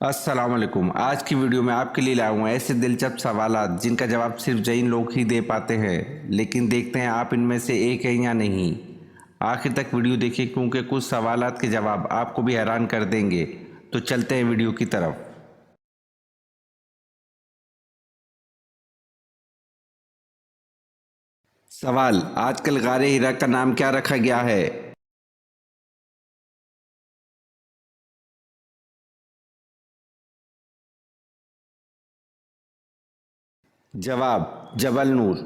السلام علیکم۔ آج کی ویڈیو میں آپ کے لیے لایا ہوں ایسے دلچسپ سوالات جن کا جواب صرف جین لوگ ہی دے پاتے ہیں، لیکن دیکھتے ہیں آپ ان میں سے ایک ہیں یا نہیں۔ آخر تک ویڈیو دیکھیں کیونکہ کچھ سوالات کے جواب آپ کو بھی حیران کر دیں گے۔ تو چلتے ہیں ویڈیو کی طرف۔ سوال: آج کل غار ہرا کا نام کیا رکھا گیا ہے؟ جواب: جبل نور۔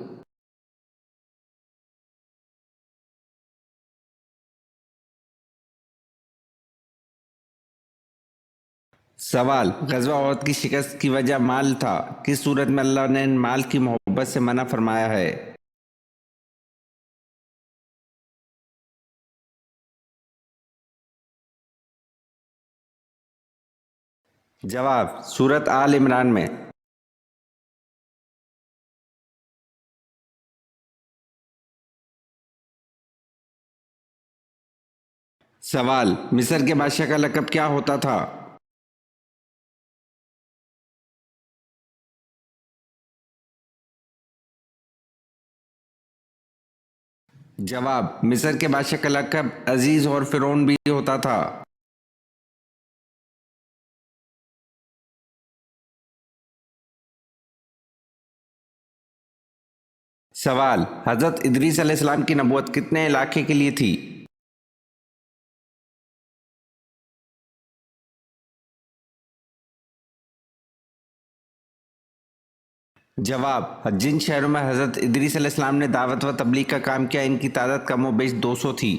سوال: غزوہ احد کی شکست کی وجہ مال تھا، کس صورت میں اللہ نے مال کی محبت سے منع فرمایا ہے؟ جواب: سورۃ آل عمران میں۔ سوال: مصر کے بادشاہ کا لقب کیا ہوتا تھا؟ جواب: مصر کے بادشاہ کا لقب عزیز اور فرعون بھی ہوتا تھا۔ سوال: حضرت ادریس علیہ السلام کی نبوت کتنے علاقے کے لیے تھی؟ جواب: جن شہروں میں حضرت ادریس علیہ السلام نے دعوت و تبلیغ کا کام کیا ان کی تعداد کم و بیش 200 تھی۔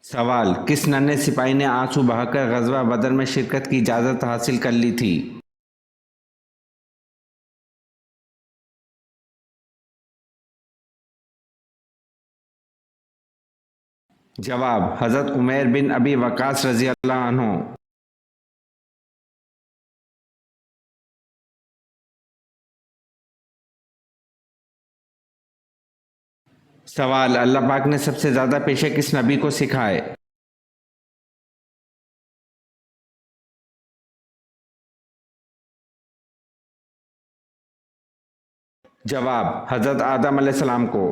سوال: کس ننھے سپاہی نے آنسو بہا کر غزوہ بدر میں شرکت کی اجازت حاصل کر لی تھی؟ جواب: حضرت عمیر بن ابی وقاص رضی اللہ عنہ۔ سوال: اللہ پاک نے سب سے زیادہ پیشے کس نبی کو سکھائے؟ جواب: حضرت آدم علیہ السلام کو۔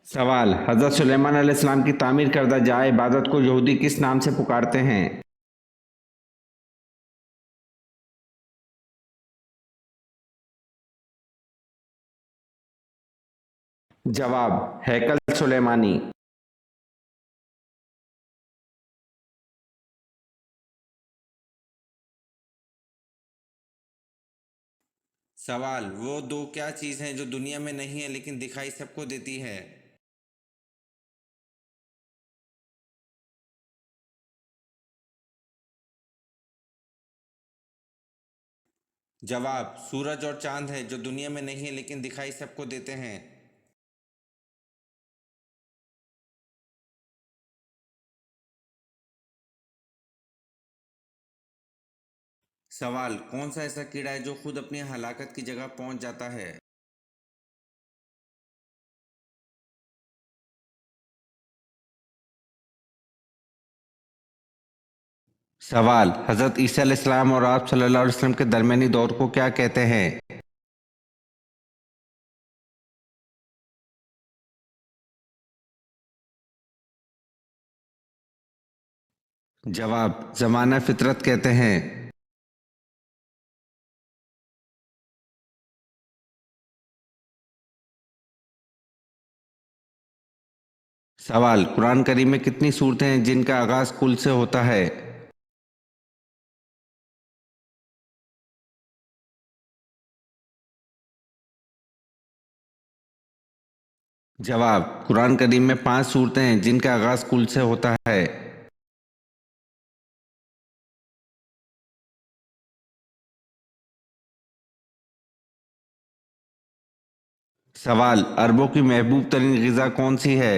سوال: حضرت سلیمان علیہ السلام کی تعمیر کردہ جائے عبادت کو یہودی کس نام سے پکارتے ہیں؟ جواب: ہیکل سلیمانی۔ سوال: وہ دو کیا چیز ہیں جو دنیا میں نہیں ہیں لیکن دکھائی سب کو دیتی ہے؟ جواب: سورج اور چاند ہے جو دنیا میں نہیں ہیں لیکن دکھائی سب کو دیتے ہیں۔ سوال: کون سا ایسا کیڑا ہے جو خود اپنی ہلاکت کی جگہ پہنچ جاتا ہے؟ سوال: حضرت عیسیٰ علیہ السلام اور آپ صلی اللہ علیہ وسلم کے درمیانی دور کو کیا کہتے ہیں؟ جواب: زمانہ فطرت کہتے ہیں۔ سوال: قرآن کریم میں کتنی صورتیں ہیں جن کا آغاز کل سے ہوتا ہے؟ جواب: قرآن کریم میں 5 صورتیں ہیں جن کا آغاز کل سے ہوتا ہے۔ سوال: عربوں کی محبوب ترین غذا کون سی ہے؟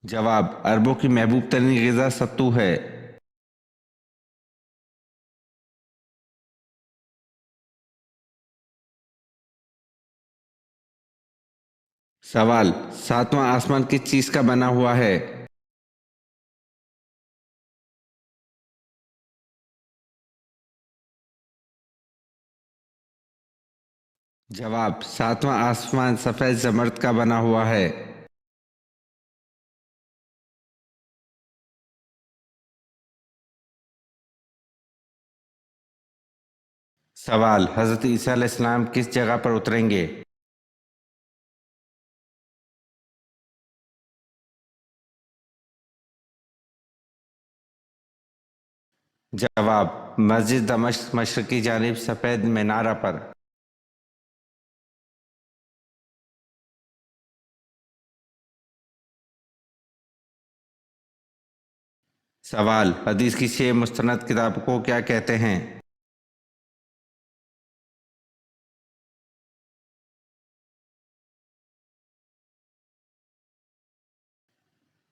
जवाब अरबों की महबूब तरीन ग़िज़ा सत्तू है। सवाल सातवां आसमान किस चीज़ का बना हुआ है? जवाब सातवां आसमान सफ़ेद ज़मर्द का बना हुआ है। सवाल हज़रत ईसा अलैहिस्सलाम किस जगह पर उतरेंगे? जवाब मस्जिद दमिश्क मशरक़ी जानिब सफ़ेद मीनारा पर। सवाल हदीस की 6 मुस्तनद किताब को क्या कहते हैं?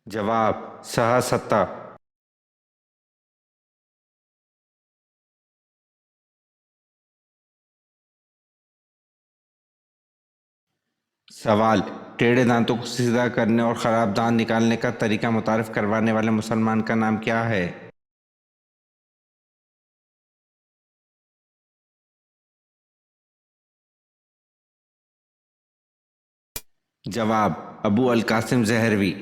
जवाब सहा सत्ता। सवाल टेढ़े दांतों को सीधा करने और ख़राब दांत निकालने का तरीका मुतारिफ करवाने वाले मुसलमान का नाम क्या है? जवाब अबू अल कासिम ज़हरवी।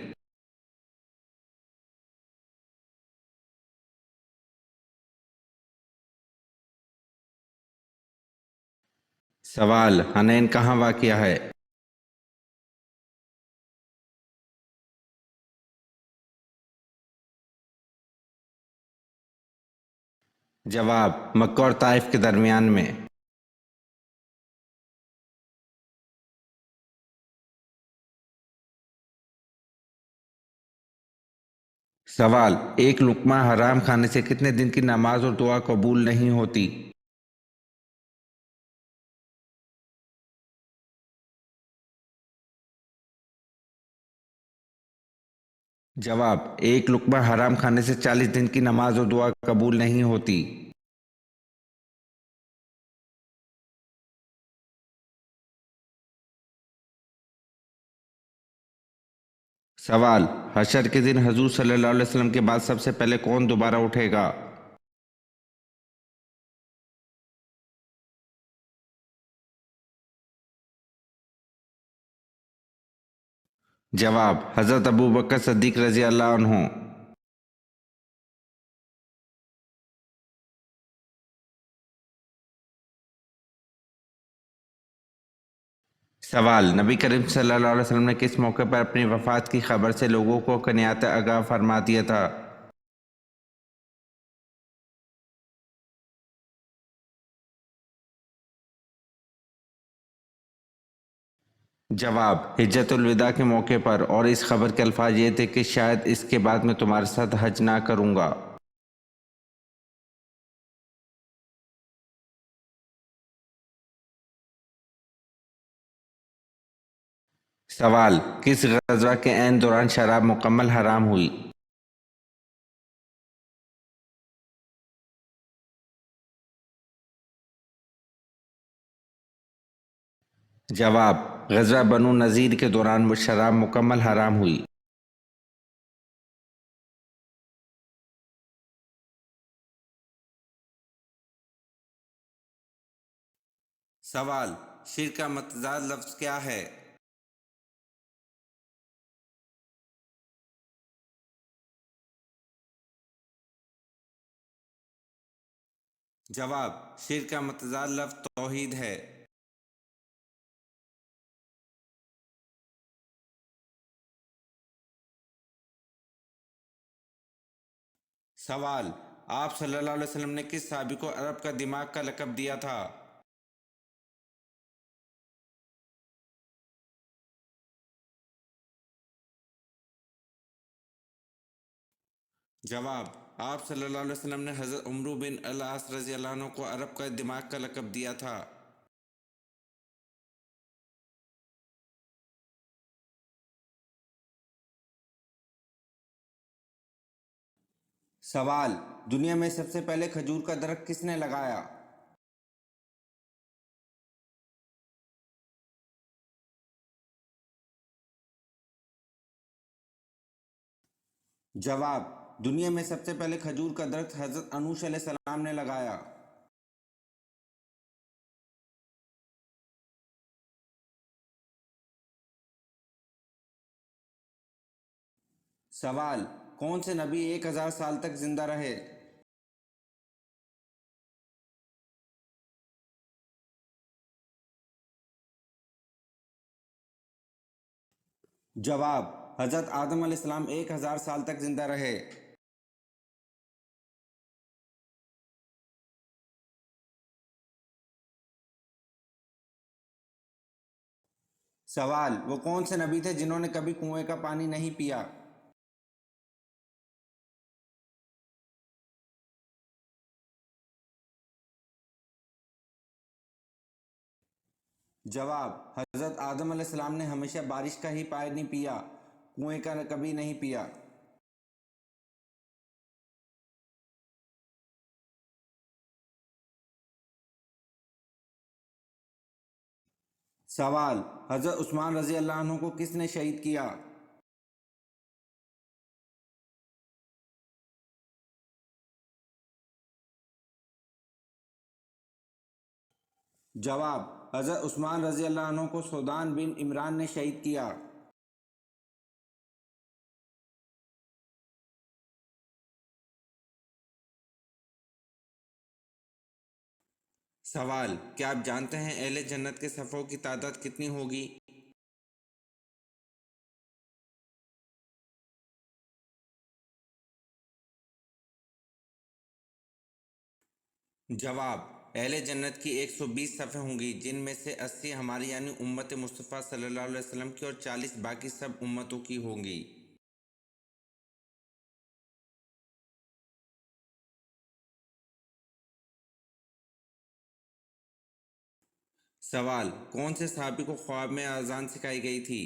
सवाल हनैन कहाँ वाक़िया है? जवाब मक्का और ताइफ के दरमियान में। सवाल एक लुक़मा हराम खाने से कितने दिन की नमाज और दुआ कबूल नहीं होती? जवाब एक लुक़मा हराम खाने से 40 दिन की नमाज और दुआ कबूल नहीं होती। सवाल हशर के दिन हजूर सल्लल्लाहु अलैहि वसल्लम के बाद सबसे पहले कौन दोबारा उठेगा? जवाब हज़रत अबू बकर सिद्दीक़ रज़ी अल्लाह अन्हु। सवाल नबी करीम सल्लल्लाहु अलैहि वसल्लम ने किस मौके पर अपनी वफ़ात की खबर से लोगों को कनियात आगाह फरमा दिया था? जवाब हिज्जतुल विदा के मौके पर, और इस खबर के अल्फाज ये थे कि शायद इसके बाद मैं तुम्हारे साथ हज ना करूँगा। सवाल किस ग़ज़वा के ऐन दौरान शराब मुकम्मल हराम हुई? जवाब ग़ज़वा बनु नज़ीर के दौरान वो शराब मुकम्मल हराम हुई। सवाल शिर का मतज़ाद लफ्ज़ क्या है? जवाब शिर का मतज़ाद लफ्ज़ तौहीद है। सवाल आप सल्लल्लाहु अलैहि वसल्लम ने किस सहाबी को अरब का दिमाग का लक़ब दिया था? जवाब आप सल्लल्लाहु अलैहि वसल्लम ने हज़रत उमरू बिन अल आस रज़ी अल्लाह अन्हु को अरब का दिमाग का लक़ब दिया था। سوال: دنیا میں سب سے پہلے کھجور کا درخت کس نے لگایا؟ جواب: دنیا میں سب سے پہلے کھجور کا درخت حضرت انوش علیہ السلام نے لگایا۔ سوال: کون سے نبی 1000 سال تک زندہ رہے؟ جواب: حضرت آدم علیہ السلام 1000 سال تک زندہ رہے۔ سوال: وہ کون سے نبی تھے جنہوں نے کبھی کنویں کا پانی نہیں پیا؟ جواب: حضرت آدم علیہ السلام نے ہمیشہ بارش کا ہی پانی پیا، کنویں کا کبھی نہیں پیا۔ سوال: حضرت عثمان رضی اللہ عنہ کو کس نے شہید کیا؟ جواب: حضرت عثمان رضی اللہ عنہ کو سودان بن عمران نے شہید کیا۔ سوال: کیا آپ جانتے ہیں اہل جنت کے صفوں کی تعداد کتنی ہوگی؟ جواب: اہل جنت کی 120 صفیں ہوں گی، جن میں سے 80 ہماری یعنی امت مصطفیٰ صلی اللہ علیہ وسلم کی اور 40 باقی سب امتوں کی ہوں گی۔ سوال: کون سے صحابی کو خواب میں اذان سکھائی گئی تھی؟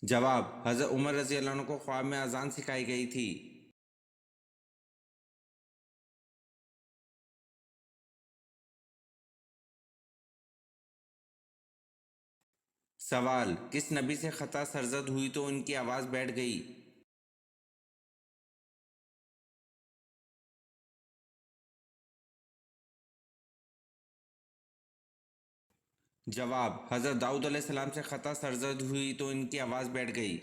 جواب: حضرت عمر رضی اللہ عنہ کو خواب میں اذان سکھائی گئی تھی۔ سوال: کس نبی سے خطا سرزد ہوئی تو ان کی آواز بیٹھ گئی؟ جواب: حضرت داؤد علیہ السلام سے خطا سرزد ہوئی تو ان کی آواز بیٹھ گئی۔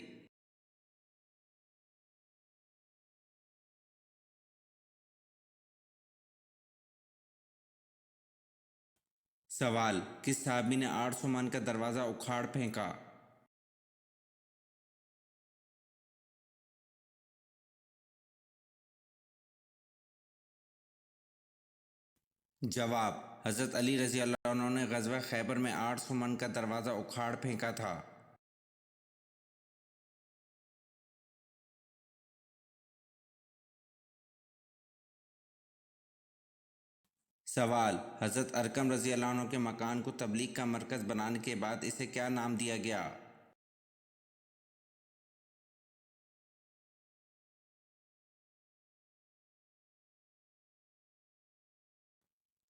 سوال: کس صحابی نے 800 من کا دروازہ اکھاڑ پھینکا؟ جواب: حضرت علی رضی اللہ عنہ نے غزوہ خیبر میں 800 من کا دروازہ اکھاڑ پھینکا تھا۔ سوال: حضرت ارقم رضی اللہ عنہ کے مکان کو تبلیغ کا مرکز بنانے کے بعد اسے کیا نام دیا گیا؟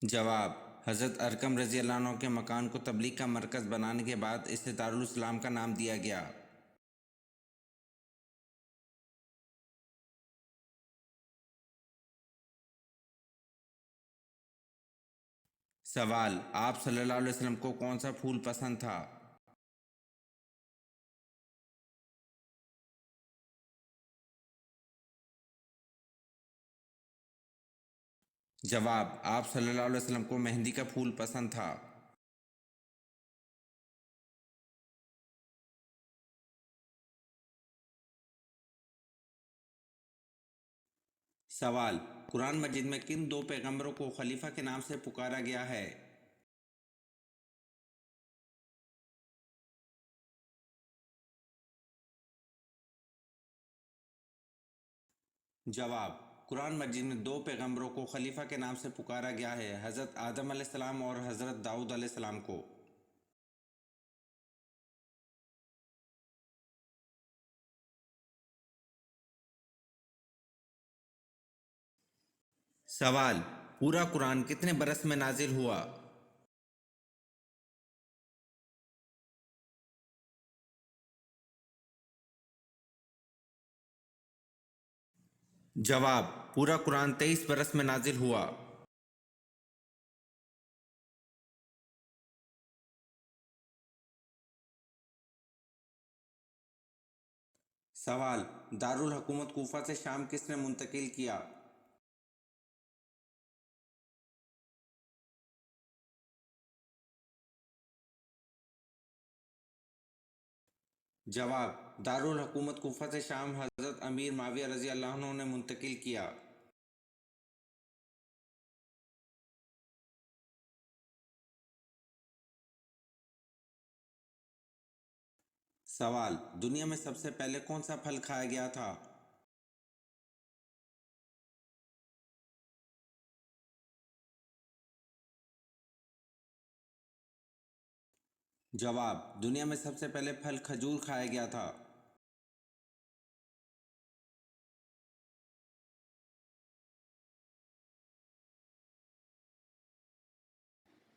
جواب: حضرت ارقم رضی اللہ عنہ کے مکان کو تبلیغ کا مرکز بنانے کے بعد اسے دارالاسلام کا نام دیا گیا۔ سوال: آپ صلی اللہ علیہ وسلم کو کون سا پھول پسند تھا؟ جواب: آپ صلی اللہ علیہ وسلم کو مہندی کا پھول پسند تھا۔ سوال: قرآن مجید میں کن دو پیغمبروں کو خلیفہ کے نام سے پکارا گیا ہے؟ جواب: قرآن مجید میں دو پیغمبروں کو خلیفہ کے نام سے پکارا گیا ہے، حضرت آدم علیہ السلام اور حضرت داؤد علیہ السلام کو۔ سوال: پورا قرآن کتنے برس میں نازل ہوا؟ جواب: پورا قرآن 23 برس میں نازل ہوا۔ سوال: دارالحکومت کوفہ سے شام کس نے منتقل کیا؟ جواب: دارالحکومت کوفہ سے شام حضرت امیر معاویہ رضی اللہ عنہ نے منتقل کیا۔ سوال: دنیا میں سب سے پہلے کون سا پھل کھایا گیا تھا؟ جواب: دنیا میں سب سے پہلے پھل کھجور کھایا گیا تھا۔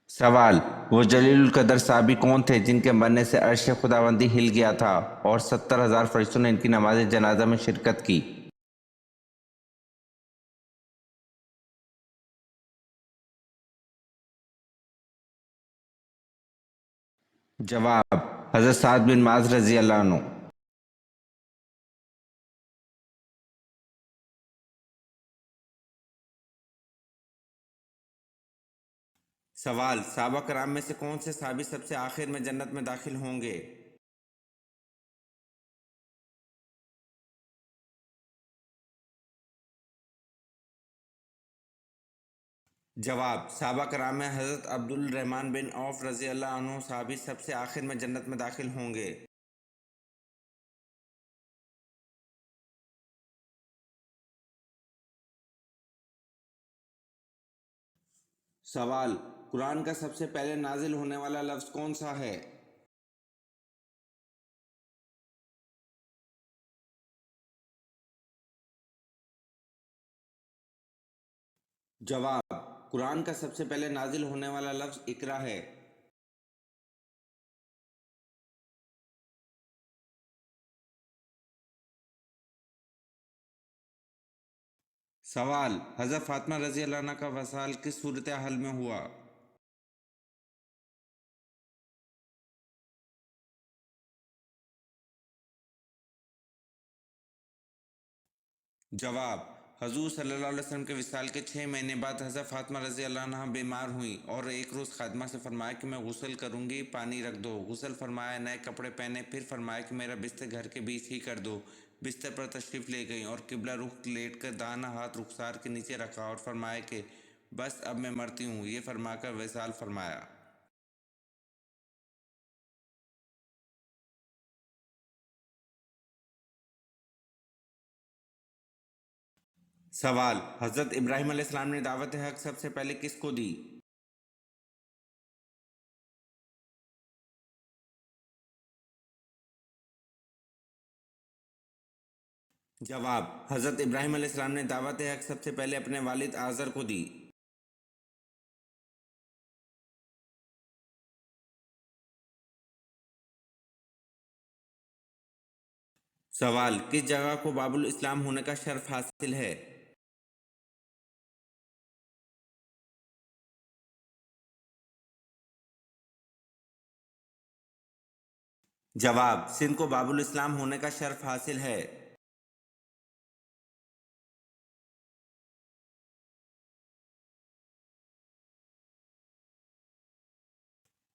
سوال: وہ جلیل القدر صحابی کون تھے جن کے مرنے سے عرش خداوندی ہل گیا تھا اور 70,000 فرشتوں نے ان کی نماز جنازہ میں شرکت کی؟ جواب: حضرت سعد بن معاذ رضی اللہ عنہ۔ سوال: صحابہ کرام میں سے کون سے صحابی سب سے آخر میں جنت میں داخل ہوں گے؟ جواب: صحابہ کرام میں حضرت عبد الرحمن بن عوف رضی اللہ عنہ صحابی سب سے آخر میں جنت میں داخل ہوں گے۔ سوال: قرآن کا سب سے پہلے نازل ہونے والا لفظ کون سا ہے؟ جواب: قرآن کا سب سے پہلے نازل ہونے والا لفظ اقرا ہے۔ سوال: حضرت فاطمہ رضی اللہ عنہ کا وصال کس صورتحال میں ہوا؟ جواب: حضور صلی اللہ علیہ وسلم کے وصال کے 6 مہینے بعد حضرت فاطمہ رضی اللہ عنہ بیمار ہوئیں اور ایک روز خادمہ سے فرمایا کہ میں غسل کروں گی، پانی رکھ دو۔ غسل فرمایا، نئے کپڑے پہنے، پھر فرمایا کہ میرا بستر گھر کے بیچ ہی کر دو۔ بستر پر تشریف لے گئیں اور قبلہ رخ لیٹ کر داہنا ہاتھ رخسار کے نیچے رکھا اور فرمایا کہ بس اب میں مرتی ہوں، یہ فرما کر وصال فرمایا۔ سوال: حضرت ابراہیم علیہ السلام نے دعوت حق سب سے پہلے کس کو دی؟ جواب: حضرت ابراہیم علیہ السلام نے دعوت حق سب سے پہلے اپنے والد آزر کو دی۔ سوال: کس جگہ کو باب الاسلام ہونے کا شرف حاصل ہے؟ جواب: سندھ کو باب الاسلام ہونے کا شرف حاصل ہے۔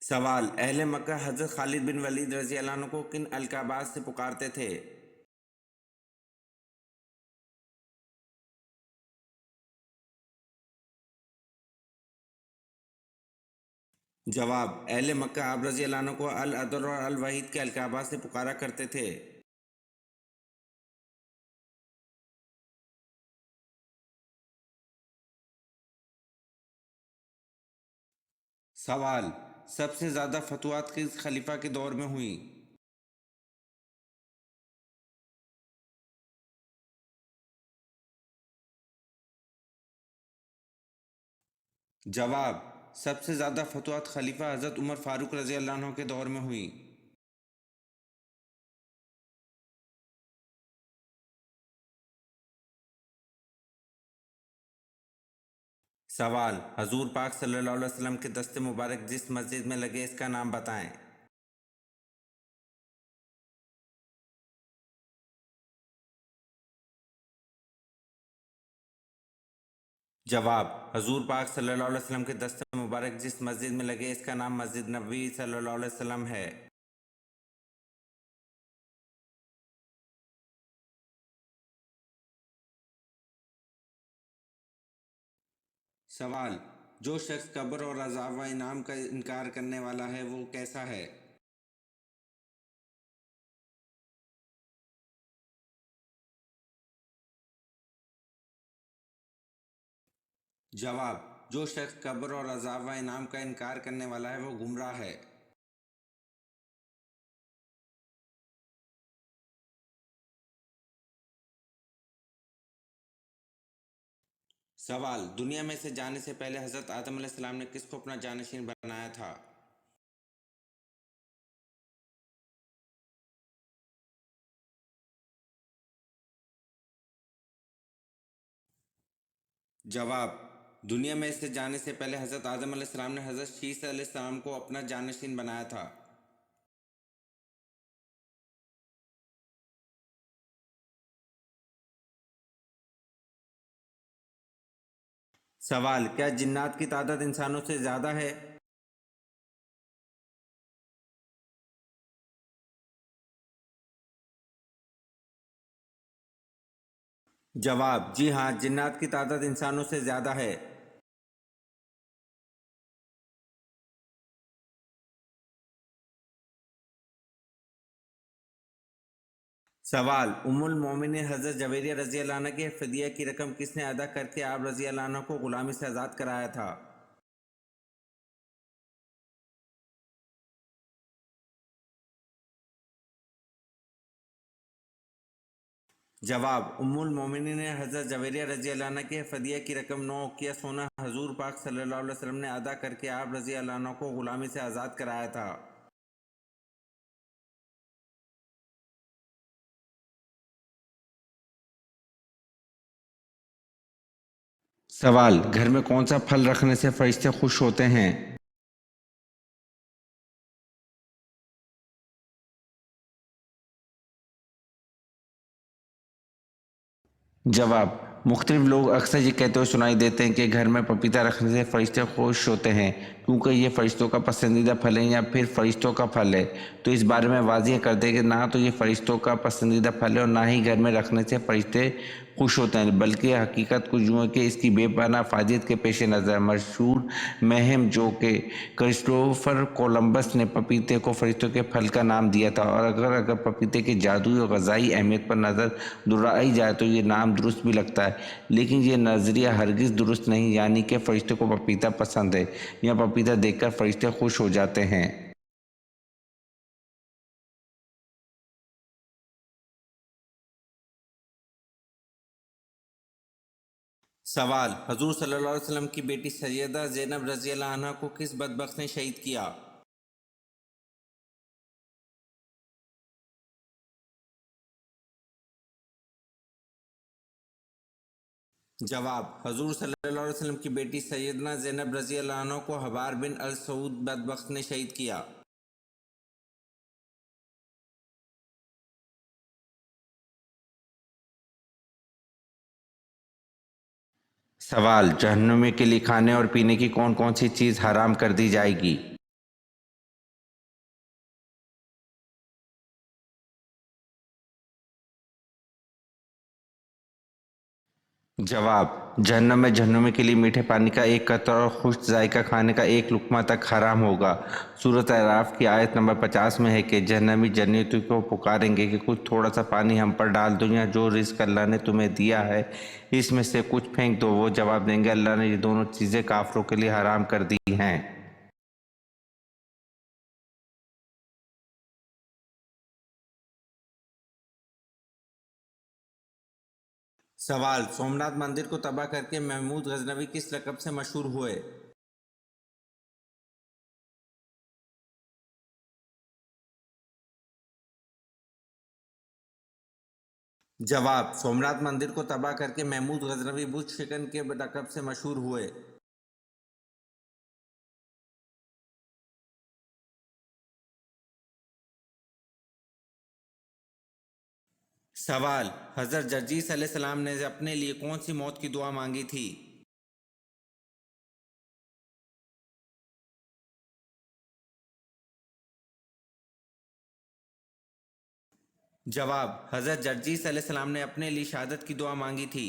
سوال: اہل مکہ حضرت خالد بن ولید رضی اللہ عنہ کو کن القابات سے پکارتے تھے؟ جواب: اہل مکہ آپ رضی اللہ عنہ کو الادر اور الوحید کے القابات سے پکارا کرتے تھے۔ سوال: سب سے زیادہ فتوحات کس خلیفہ کے دور میں ہوئیں؟ जवाब: सबसे ज़्यादा फतवात खलीफा हज़रत उमर फारूक रज़ी अल्लाह अन्हु के दौर में हुई। सवाल: हजूर पाक सल्लल्लाहु अलैहि वसल्लम के दस्ते मुबारक जिस मस्जिद में लगे इसका नाम बताएं। जवाब: हजूर पाक सल्लल्लाहु अलैहि वसल्लम के दस्ते मुबारक जिस मस्जिद में लगे इसका नाम मस्जिद नबवी सल्लल्लाहु अलैहि वसल्लम है। सवाल: जो शख्स कब्र और अज़ाब व इनाम का इनकार करने वाला है वो कैसा है। जवाब: जो शख्स कब्र और अज़ाब व इनाम का इनकार करने वाला है वो गुमराह है। सवाल: दुनिया में से जाने से पहले हज़रत आदम अलैहिस्सलाम ने किसको अपना जानशीन बनाया था। जवाब: दुनिया में से जाने से पहले हज़रत आदम अलैहिस्सलाम ने हज़रत शीस अलैहिस्सलाम को अपना जानशीन बनाया था। सवाल: क्या जिन्नात की तादाद इंसानों से ज़्यादा है। जवाब: जी हाँ, जिन्नात की तादाद इंसानों से ज़्यादा है। सवाल: उम्मुल मोमिनीन हज़रत जवेरिया रज़ी अल्लाह अन्हा के फ़िदिया की रकम किसने अदा करके आप रज़ी अल्लाह अन्हा को ग़ुलामी से आज़ाद कराया था। जवाब: उम्मुल मोमिनीन हज़रत जवेरिया रज़ी अल्लाह अन्हा के फ़िदिया की रकम 9 उक़िया सोना हजूर पाक सल्लल्लाहु अलैहि वसल्लम ने अदा करके आप रज़ी अल्लाह अन्हा को ग़ुलामी से आज़ाद कराया था। सवाल: घर में कौन सा फल रखने से फरिश्ते खुश होते हैं। जवाब: मुख्तलिफ लोग अक्सर ये कहते हुए सुनाई देते हैं कि घर में पपीता रखने से फरिश्ते खुश होते हैं क्योंकि ये फरिश्तों का पसंदीदा फल है या फिर फरिश्तों का फल है। तो इस बारे में वाज़ेह कर दें कि ना तो ये फरिश्तों का पसंदीदा फल है और ना ही घर में रखने से फरिश्ते खुश होते हैं, बल्कि हकीकत कुछ यूँ है कि इसकी बेपनाह फ़ायदे के पेश नज़र मशहूर मुहिम जो कि क्रिस्टोफर कोलंबस ने पपीते को फरिश्तों के फल का नाम दिया था, और अगर पपीते की जादुई और ग़िज़ाई अहमियत पर नज़र दुहराई जाए तो ये नाम दुरुस्त भी लगता है, लेकिन ये नज़रिया हरगिज़ दुरुस्त नहीं, यानी कि फरिश्तों को पपीता पसंद है या पपीता देखकर फरिश्ते खुश हो जाते हैं। सवाल: हजूर सल्लल्लाहु अलैहि वसल्लम की बेटी सैयदा ज़ैनब रज़ी अल्लाह अन्हा को किस बदबख्त ने शहीद किया। जवाब: हजूर सल्लल्लाहु अलैहि वसल्लम की बेटी सैयदना ज़ैनब रज़ी अल्लाह अन्हा को हबार बिन अल सऊद बदबख्त ने शहीद किया। सवाल: जहन्नुमी के लिए खाने और पीने की कौन कौन सी चीज़ हराम कर दी जाएगी। जवाब: जहन्नम में जहन्नुमी के लिए मीठे पानी का एक कतरा और खुश्क जायका खाने का एक लुक़मा तक हराम होगा। सूरत अराफ की आयत नंबर 50 में है कि जहन्नमी जन्नतियों को पुकारेंगे कि कुछ थोड़ा सा पानी हम पर डाल दो, या जो रिज़्क़ अल्लाह ने तुम्हें दिया है इसमें से कुछ फेंक दो। वो जवाब देंगे, अल्लाह ने ये दोनों चीज़ें काफिरों के लिए हराम कर दी हैं। सवाल: सोमनाथ मंदिर को तबाह करके महमूद गजनवी किस लक़ब से मशहूर हुए। जवाब: सोमनाथ मंदिर को तबाह करके महमूद गजनवी बुश चिकन के लक़ब से मशहूर हुए। सवाल: हज़रत जर्जीस अलैहिस्सलाम ने अपने लिए कौन सी मौत की दुआ मांगी थी? जवाब: हज़रत जर्जीस अलैहिस्सलाम ने अपने लिए शहादत की दुआ मांगी थी।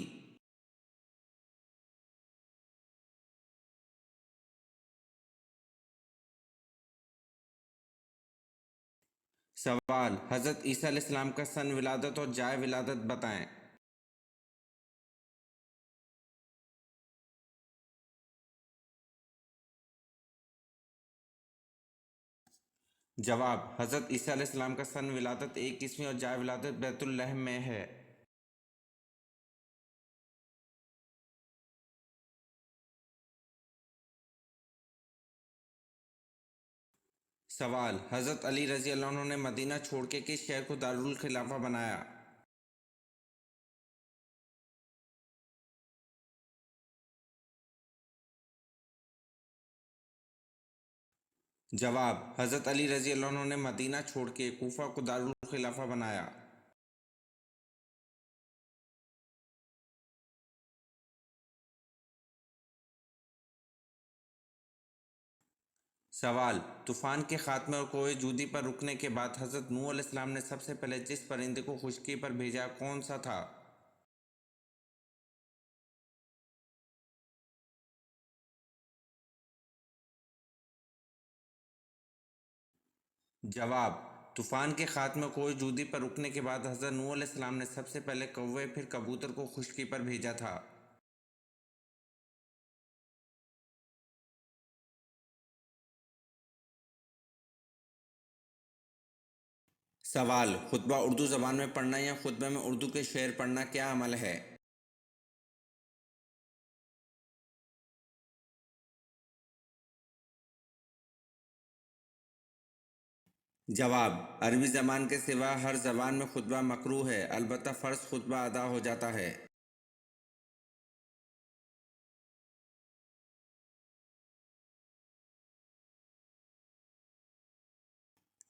सवाल: हज़रत ईसा अलैहिस्सलाम का सन विलादत और जाए विलादत बताएं। जवाब: हज़रत ईसा अलैहिस्सलाम का सन विलादत 21वीं और जाए विलादत बैतुल लहम में है। सवाल: हज़रत अली रज़ी अल्लाह अन्हु ने मदीना छोड़ के किस शहर को दारुल खिलाफा बनाया? जवाब: हज़रत अली रज़ी अल्लाह अन्हु ने मदीना छोड़ के कूफा को दारुल खिलाफा बनाया। सवाल: तूफ़ान के खात्मे और कोहे जूदी पर रुकने के बाद हज़रत नूह अलैहिस्सलाम ने सबसे पहले जिस परिंदे को खुशकी पर भेजा कौन सा था? जवाब: तूफ़ान के खात्मे कोहे जूदी पर रुकने के बाद हज़रत नूह अलैहिस्सलाम ने सबसे पहले कौवे फिर कबूतर को खुशकी पर भेजा था। सवाल: खुतबा उर्दू ज़बान में पढ़ना या खुतबे में उर्दू के शेर पढ़ना क्या अमल है? जवाब: अरबी ज़बान के सिवा हर ज़बान में खुतबा मकरूह है, अलबत्ता फ़र्ज़ खुतबा अदा हो जाता है।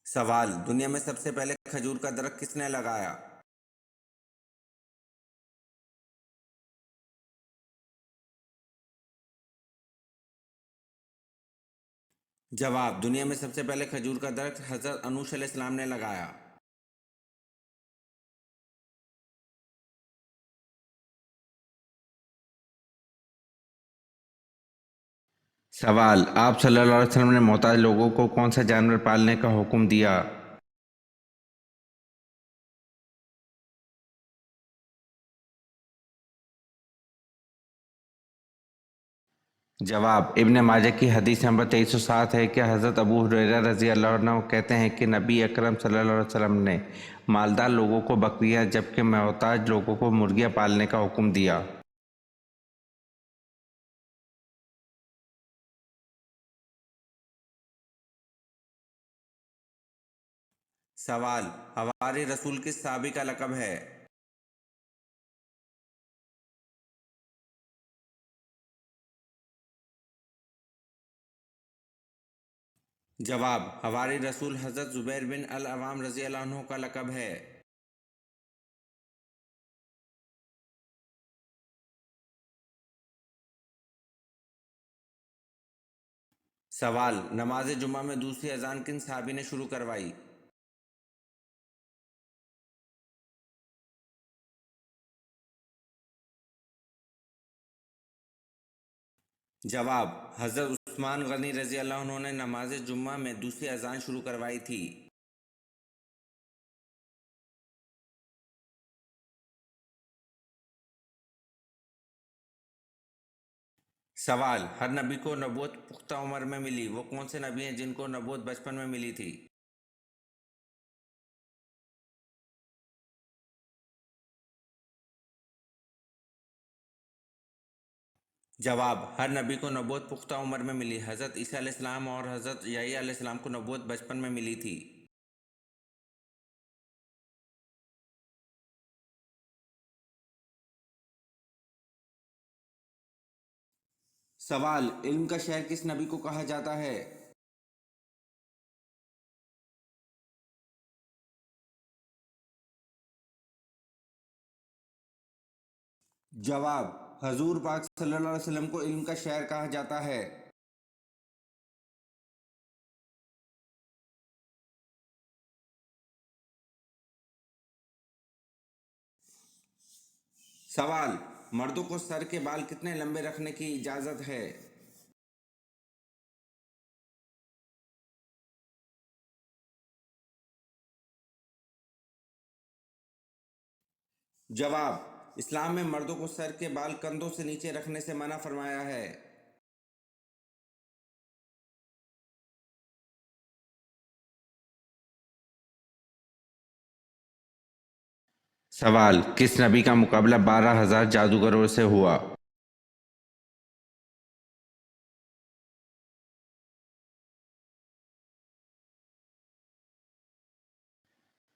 सवाल: दुनिया में सबसे पहले खजूर का दरख्त किसने लगाया? जवाब: दुनिया में सबसे पहले खजूर का दरख्त हज़रत अनूश अलैहिस्सलाम ने लगाया। सवाल: आप सल्लल्लाहु अलैहि वसल्लम ने मोहताज लोगों को कौन सा जानवर पालने का हुक्म दिया? जवाब: इब्न माजा की हदीस नंबर 2307 है कि हज़रत अबू हुरैरा रज़ी अल्लाह अन्हु कहते हैं कि नबी अकरम सल्लल्लाहु अलैहि वसल्लम ने मालदार लोगों को बकरियां जबकि मोहताज लोगों को मुर्गियां पालने का हुक्म दिया। सवाल: हवारी रसूल किस साहबी का लक़ब है? जवाब: हवारी रसूल हज़रत ज़ुबैर बिन अल अवाम रज़ी अल्लाह अन्हु का लक़ब है। सवाल: नमाज जुमा में दूसरी अजान किन सहाबी ने शुरू करवाई? जवाब: हज़रत उस्मान गनी रज़ी अल्लाह अन्हु ने नमाज जुम्मा में दूसरी अजान शुरू करवाई थी। सवाल: हर नबी को नबूवत पुख्ता उम्र में मिली, वो कौन से नबी हैं जिनको नबूवत बचपन में मिली थी? जवाब: हर नबी को नबूवत पुख्ता उम्र में मिली। हज़रत ईसा अलैहिस्सलाम और हज़रत यहया अलैहिस्सलाम को नबूवत बचपन में मिली थी। सवाल, इल्म का शहर किस नबी को कहा जाता है? जवाब, हजूर पाक सल्लल्लाहु अलैहि वसल्लम को इल्म का शहर कहा जाता है। सवाल, मर्दों को सर के बाल कितने लंबे रखने की इजाजत है? जवाब, इस्लाम में मर्दों को सर के बाल कंधों से नीचे रखने से मना फरमाया है। सवाल, किस नबी का मुकाबला 12,000 जादूगरों से हुआ?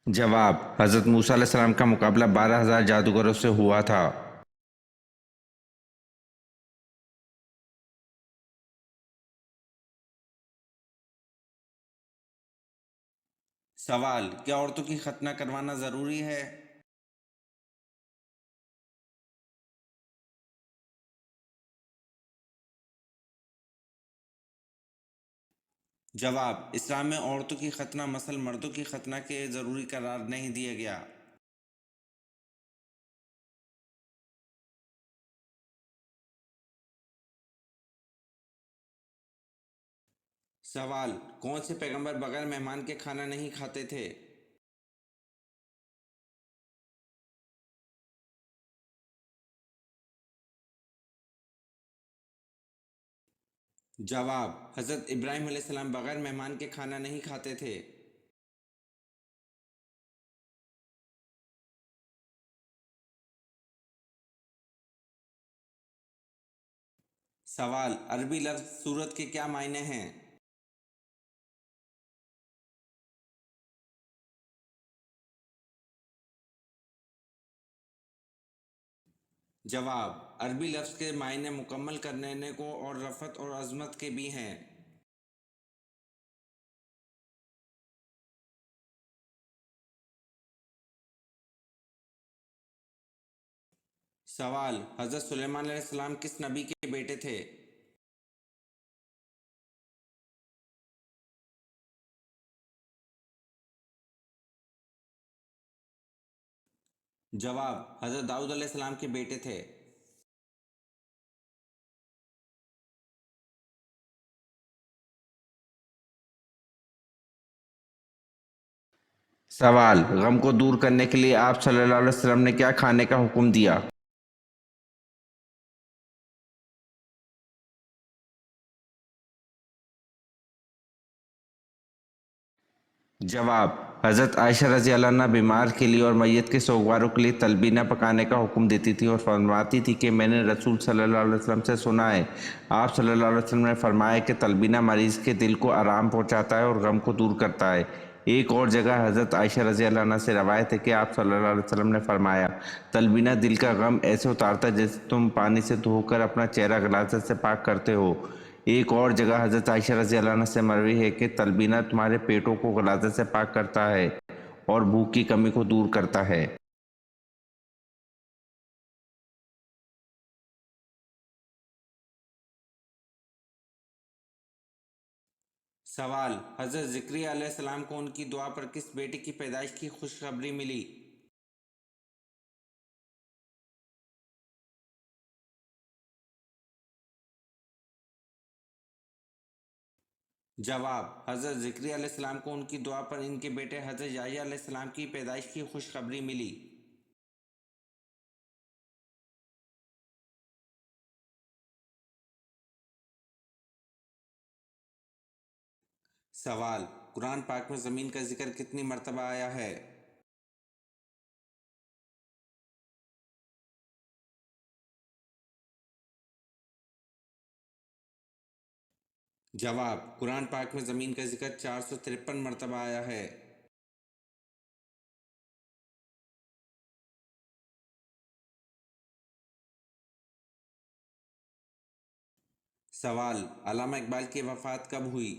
जवाब, हजरत मूसा अलैहिस्सलाम का मुकाबला 12,000 जादूगरों से हुआ था। सवाल, क्या औरतों की खतना करवाना जरूरी है? जवाब, इस्लाम में औरतों की खतना मसल मर्दों की खतना के जरूरी करार नहीं दिया गया। सवाल, कौन से पैगंबर बगैर मेहमान के खाना नहीं खाते थे? जवाब, हजरत इब्राहिम अलैहिस्सलाम बगैर मेहमान के खाना नहीं खाते थे। सवाल, अरबी लफ्ज सूरत के क्या मायने हैं? जवाब, अरबी लफ्ज के मायने मुकम्मल करने को और रफ़त और अज़मत के भी हैं। सवाल, हजरत सुलेमान अलैहिस्सलाम किस नबी के बेटे थे? जवाब, हजरत दाऊद अलैहिस्सलाम के बेटे थे। सवाल, गम को दूर करने के लिए आप सल्लल्लाहु अलैहि वसल्लम ने क्या खाने का हुक्म दिया? जवाब, हज़रत आयशा रज़ी अल्लाह अन्हा बीमार के लिए और मैयत के सोगवारों के लिए तलबीना पकाने का हुक्म देती थी और फरमाती थी कि मैंने रसूल सल्लल्लाहु अलैहि वसल्लम से सुना है, आप सल्लल्लाहु अलैहि वसल्लम ने फरमाया कि तलबीना मरीज़ के दिल को आराम पहुंचाता है और गम को दूर करता है। एक और जगह हज़रत आयशा रज़ी अल्लाह अन्हा से रवायत है कि आप सल्लल्लाहु अलैहि वसल्लम ने फरमाया, तलबीना दिल का गम ऐसे उतारता है जैसे तुम पानी से धोकर अपना चेहरा गलाजत से पाक करते हो। एक और जगह हज़रत आयशा रज़ी अल्लाह अन्हा से मरवी है कि तलबीना तुम्हारे पेटों को गलाजत से पाक करता है और भूख की कमी को दूर करता है। सवाल, हज़रत ज़िक्रिया अलैहिस्सलाम को उनकी दुआ पर किस बेटे की पैदाइश की खुशखबरी मिली? जवाब, हज़रत ज़िक्रिया अलैहिस्सलाम को उनकी दुआ पर इनके बेटे हज़रत याह्या अलैहिस्सलाम की पैदाइश की खुशखबरी मिली। सवाल, कुरान पाक में ज़मीन का जिक्र कितनी मरतबा आया है? जवाब, कुरान पाक में ज़मीन का जिक्र 453 मरतबा आया है। سوال: علامہ اقبال کی وفات کب ہوئی؟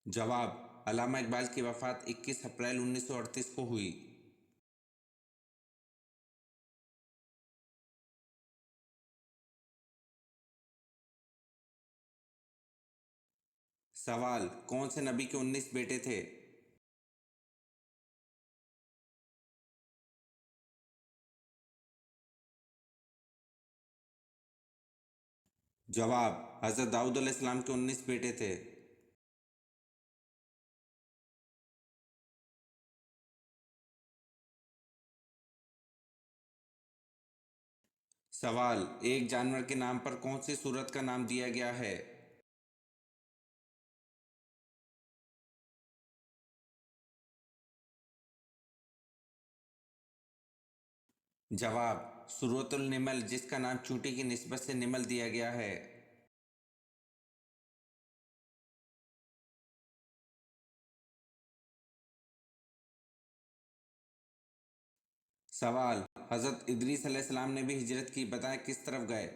جواب: علامہ اقبال کی وفات 21 اپریل 1938 کو ہوئی۔ سوال: کون سے نبی کے 19 بیٹے تھے؟ جواب: حضرت داؤد علیہ السلام کے 19 بیٹے تھے۔ سوال: ایک جانور کے نام پر کون سی سورت کا نام دیا گیا ہے؟ جواب: سورۃ النمل، جس کا نام چونٹی کی نسبت سے نمل دیا گیا ہے۔ سوال: حضرت ادریس علیہ السلام نے بھی ہجرت کی، بتائیں کس طرف گئے؟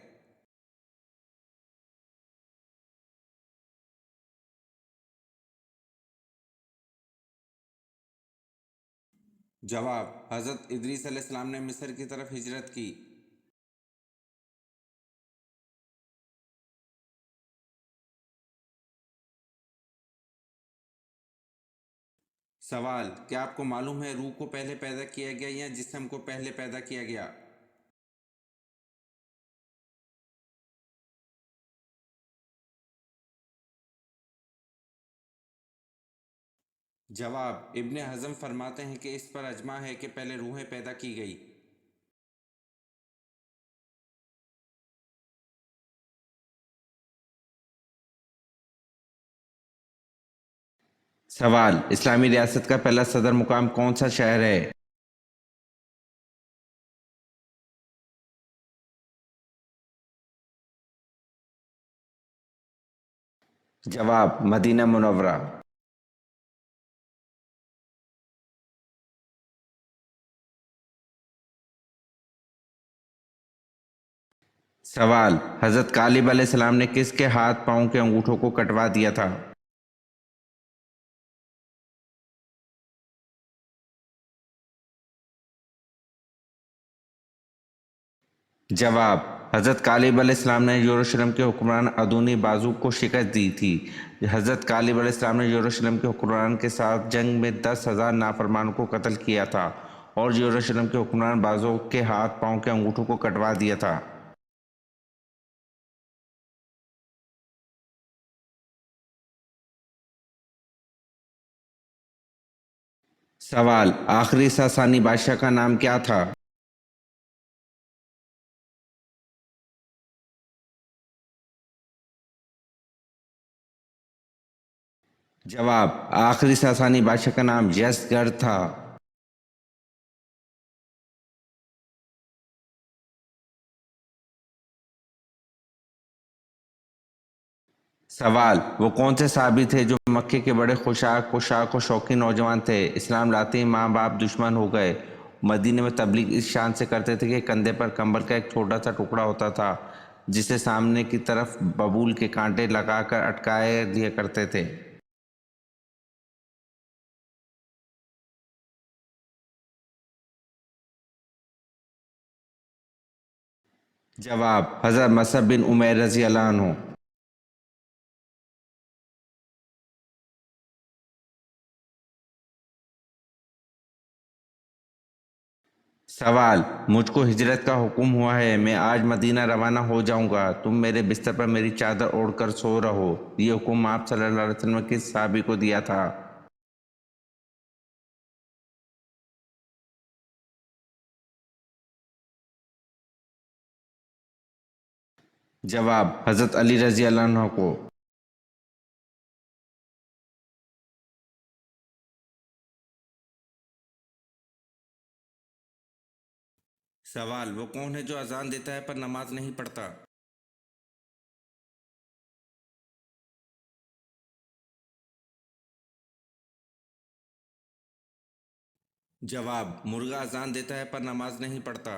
جواب: حضرت ادریس علیہ السلام نے مصر کی طرف ہجرت کی۔ سوال: کیا آپ کو معلوم ہے روح کو پہلے پیدا کیا گیا یا جسم کو پہلے پیدا کیا گیا؟ جواب: ابن حزم فرماتے ہیں کہ اس پر اجماع ہے کہ پہلے روحیں پیدا کی گئی۔ سوال: اسلامی ریاست کا پہلا صدر مقام کون سا شہر ہے؟ جواب: مدینہ منورہ۔ سوال: حضرت کالب علیہ السلام نے کس کے ہاتھ پاؤں کے انگوٹھوں کو کٹوا دیا تھا؟ جواب: حضرت کالب علیہ السلام نے یروشلم کے حکمران ادونی بازو کو شکست دی تھی۔ حضرت کالب علیہ السلام نے یروشلم کے حکمران کے ساتھ جنگ میں 10,000 نافرمانوں کو قتل کیا تھا اور یروشلم کے حکمران بازو کے ہاتھ پاؤں کے انگوٹھوں کو کٹوا دیا تھا۔ سوال: آخری ساسانی بادشاہ کا نام کیا تھا؟ جواب: آخری ساسانی بادشاہ کا نام یزگرد تھا۔ سوال: وہ کون سے صحابی تھے جو مکے کے بڑے پوشاک و شوقین نوجوان تھے؟ اسلام لاتے ہی ماں باپ دشمن ہو گئے۔ مدینے میں تبلیغ اس شان سے کرتے تھے کہ کندھے پر کمبل کا ایک چھوٹا سا ٹکڑا ہوتا تھا جسے سامنے کی طرف ببول کے کانٹے لگا کر اٹکائے دیا کرتے تھے۔ جواب: حضرت مصعب بن عمیر رضی اللہ عنہ۔ سوال: مجھ کو ہجرت کا حکم ہوا ہے، میں آج مدینہ روانہ ہو جاؤں گا، تم میرے بستر پر میری چادر اوڑھ کر سو رہو۔ یہ حکم آپ صلی اللہ علیہ وسلم نے کس صحابی کو دیا تھا؟ جواب: حضرت علی رضی اللہ عنہ کو۔ سوال: وہ کون ہے جو اذان دیتا ہے پر نماز نہیں پڑھتا؟ जवाब, मुर्गा अजान देता है पर नमाज नहीं पढ़ता।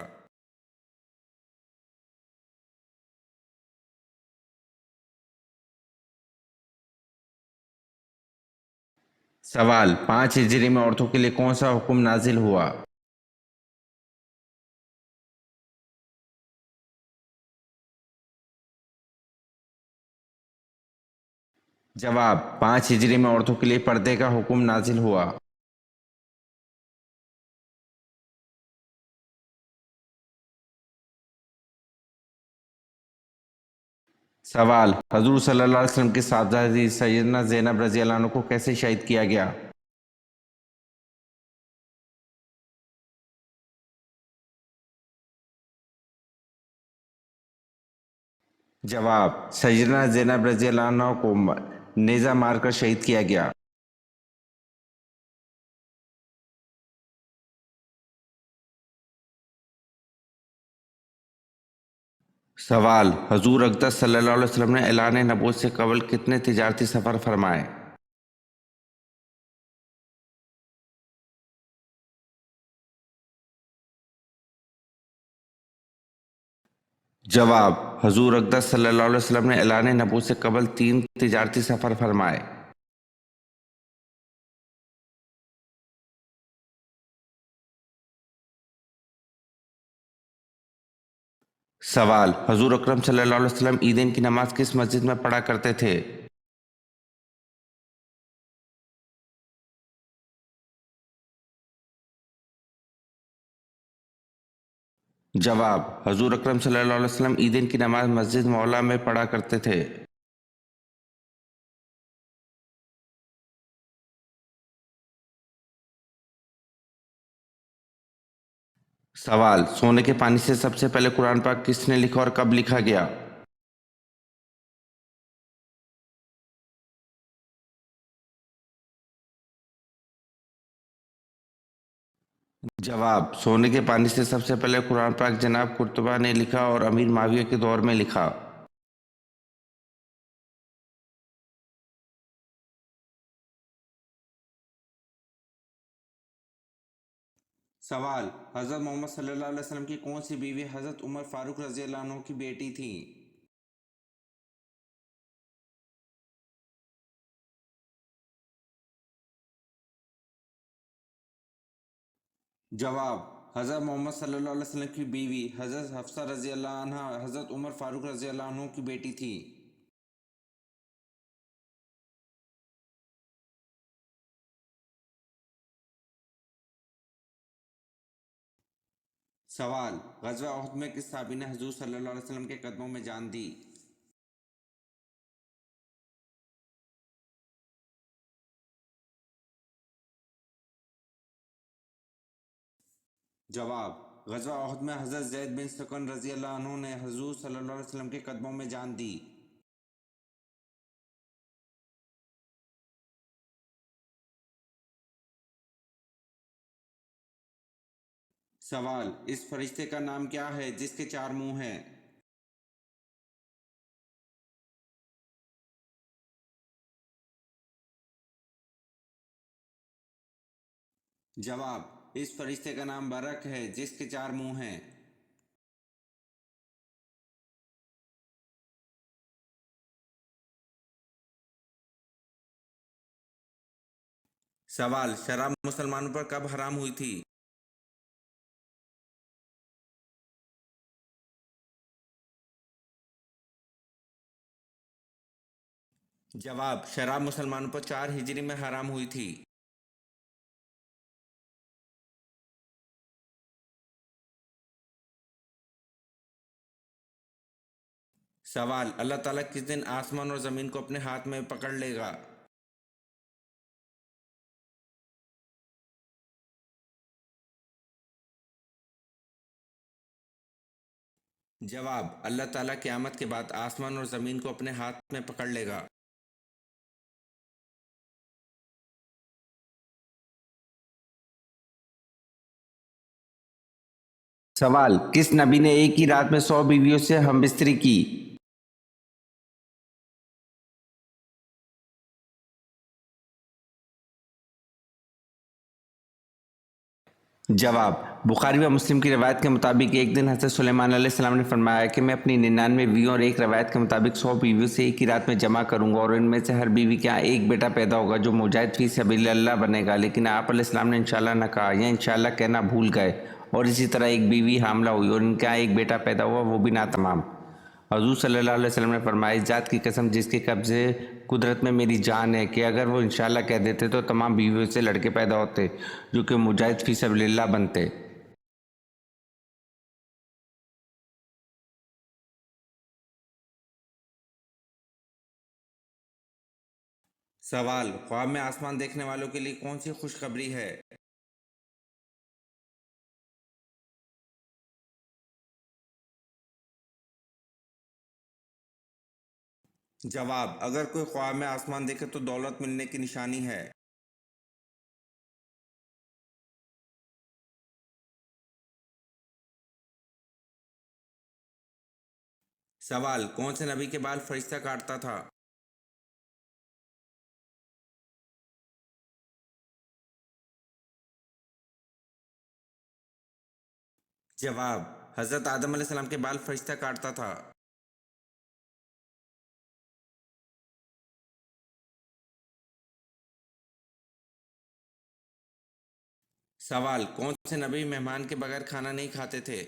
सवाल, 5 हिजरी में औरतों के लिए कौन सा हुक्म नाजिल हुआ? जवाब, 5 हिजरी में औरतों के लिए पर्दे का हुक्म नाजिल हुआ। सवाल, हजूर सल्लल्लाहु अलैहि वसल्लम की साहबजादी सैयदना ज़ैनब रज़ी अल्लाह अन्हा को कैसे शहीद किया गया? जवाब, सैयदना ज़ैनब रज़ी अल्लाह अन्हा को नेज़ा मारकर शहीद किया गया। सवाल, हजूर अक़दस सल्लल्लाहु अलैहि वसल्लम ने ऐलान नबूवत से कबल कितने तिजारती सफ़र फरमाए? जवाब, हजूर अक़दस सल्लल्लाहु अलैहि वसल्लम ने ऐलान नबूवत से कबल 3 तिजारती सफ़र फरमाए। सवाल, हजूर अकरम सल्लल्लाहु अलैहि वसल्लम ईदैन की नमाज किस मस्जिद में पढ़ा करते थे? जवाब, हजूर अकरम सल्लल्लाहु अलैहि वसल्लम ईदैन की नमाज मस्जिद मौला में पढ़ा करते थे। सवाल, सोने के पानी से सबसे पहले कुरान पाक किसने लिखा और कब लिखा गया? जवाब, सोने के पानी से सबसे पहले कुरान पाक जनाब कुर्तबा ने लिखा और अमीर माविया के दौर में लिखा। सवाल, हज़रत मोहम्मद सल्लल्लाहु अलैहि वसल्लम की कौन सी बीवी हज़रत उमर फारूक रज़ी अल्लाह अन्हु की बेटी थी? जवाब, हज़रत मोहम्मद सल्लल्लाहु अलैहि वसल्लम की बीवी हज़रत हफ्सा रज़ी अल्लाह अन्हा हज़रत उमर फारूक रज़ी अल्लाह अन्हु की बेटी थी। सवाल, ग़ज़वा उहद में किस सहाबी ने हजूर सल्लल्लाहु अलैहि वसल्लम के कदमों में जान दी? जवाब, ग़ज़वा उहद में हज़रत ज़ैद बिन सकन रज़ी अल्लाह अन्हु ने हजूर सल्लल्लाहु अलैहि वसल्लम के कदमों में जान दी। सवाल, इस फरिश्ते का नाम क्या है जिसके 4 मुंह हैं? जवाब, इस फरिश्ते का नाम बरक है जिसके 4 मुंह हैं। सवाल, शराब मुसलमानों पर कब हराम हुई थी? जवाब, शराब मुसलमानों पर 4 हिजरी में हराम हुई थी। सवाल, अल्लाह ताला किस दिन आसमान और ज़मीन को अपने हाथ में पकड़ लेगा? जवाब, अल्लाह ताला क़यामत के बाद आसमान और ज़मीन को अपने हाथ में पकड़ लेगा। सवाल, किस नबी ने एक ही रात में 100 बीवियों से हमबिस्तरी की? جواب: بخاری و مسلم کی روایت کے مطابق ایک دن حضرت سلیمان علیہ السلام نے فرمایا کہ میں اپنی 99 بیویوں اور ایک روایت کے مطابق 100 بیویوں سے ایک ہی رات میں جمع کروں گا، اور ان میں سے ہر بیوی کے یہاں ایک بیٹا پیدا ہوگا جو مجاہد فی سبیل اللہ بنے گا۔ لیکن آپ علیہ السلام نے انشاءاللہ نہ کہا یا انشاءاللہ کہنا بھول گئے، اور اسی طرح ایک بیوی حاملہ ہوئی اور ان کے یہاں ایک بیٹا پیدا ہوا، وہ بھی ناتمام۔ حضور صلی اللہ علیہ وسلم نے فرمایا: اس ذات کی قسم جس کے قبضے قدرت میں میری جان ہے کہ اگر وہ انشاءاللہ کہہ دیتے تو تمام بیویوں سے لڑکے پیدا ہوتے جو کہ مجاہد فی سبیل اللہ بنتے۔ سوال: خواب میں آسمان دیکھنے والوں کے لیے کون سی خوشخبری ہے؟ جواب: اگر کوئی خواب میں آسمان دیکھے تو دولت ملنے کی نشانی ہے۔ سوال: کون سے نبی کے بال فرشتہ کاٹتا تھا؟ جواب: حضرت آدم علیہ السلام کے بال فرشتہ کاٹتا تھا۔ سوال: کون سے نبی مہمان کے بغیر کھانا نہیں کھاتے تھے؟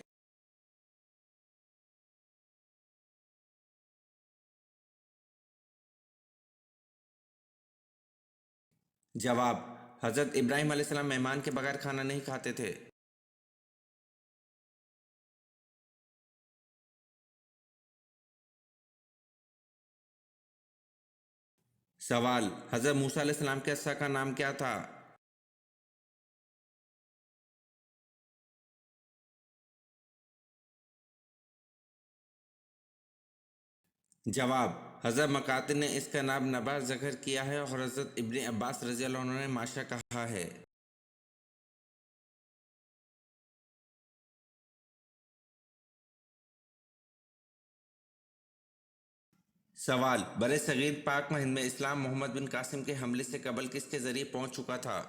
جواب: حضرت ابراہیم علیہ السلام مہمان کے بغیر کھانا نہیں کھاتے تھے۔ سوال: حضرت موسیٰ علیہ السلام کے عصا کا نام کیا تھا؟ جواب: حضرت مقاتل نے اس کا نام نبا ذکر کیا ہے اور حضرت ابن عباس رضی اللہ عنہ نے ماشا کہا ہے۔ سوال: بر صغیر پاک و ہند میں اسلام محمد بن قاسم کے حملے سے قبل کس کے ذریعے پہنچ چکا تھا؟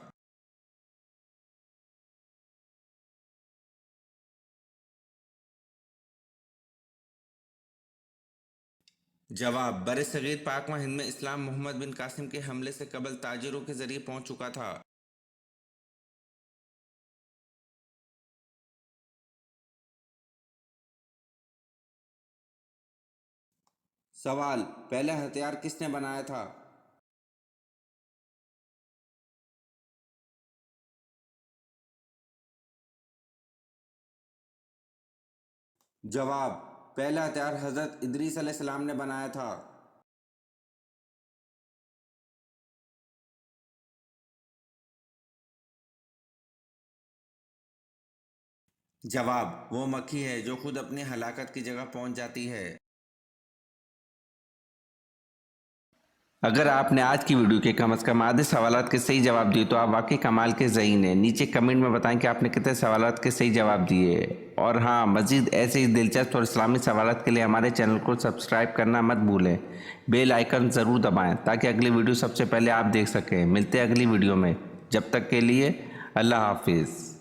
جواب: بر صغیر پاک و ہند میں اسلام محمد بن قاسم کے حملے سے قبل تاجروں کے ذریعے پہنچ چکا تھا۔ سوال: پہلا ہتھیار کس نے بنایا تھا؟ جواب: پہلا ہتھیار حضرت ادریس علیہ السلام نے بنایا تھا۔ جواب: وہ مکھی ہے جو خود اپنی ہلاکت کی جگہ پہنچ جاتی ہے۔ اگر آپ نے آج کی ویڈیو کے کم از کم آدھے سوالات کے صحیح جواب دیے تو آپ واقعی کمال کے ذہین ہیں۔ نیچے کمنٹ میں بتائیں کہ آپ نے کتنے سوالات کے صحیح جواب دیے، اور ہاں، مزید ایسے ہی دلچسپ اور اسلامی سوالات کے لیے ہمارے چینل کو سبسکرائب کرنا مت بھولیں۔ بیل آئیکن ضرور دبائیں تاکہ اگلی ویڈیو سب سے پہلے آپ دیکھ سکیں۔ ملتے ہیں اگلی ویڈیو میں، جب تک کے لیے اللہ حافظ۔